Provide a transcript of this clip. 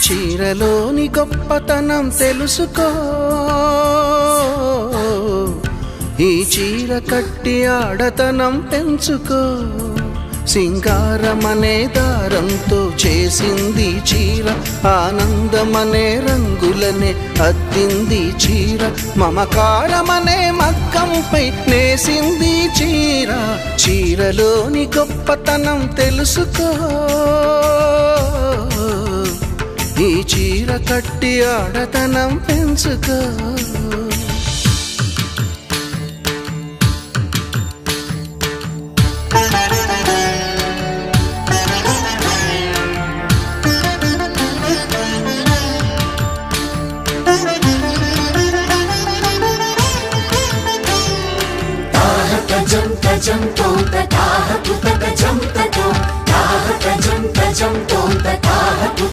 చీరలోని గొప్పతనం తెలుసుకో, ఈ చీర కట్టి ఆడతనం పెంచుకో. సింగారమనే దారంతో చేసింది చీర, ఆనందమనే రంగులనే అద్దింది చీర, మమకారమనే మగ్గంపై నేసింది చీర. చీరలోని గొప్పతనం తెలుసుకో, ఈ చీర కట్టి ఆడతనం పెంచుకో. Jam ta jam to ta ta ha tu ta jam ta to ta ha ta jam to ta ta ha tu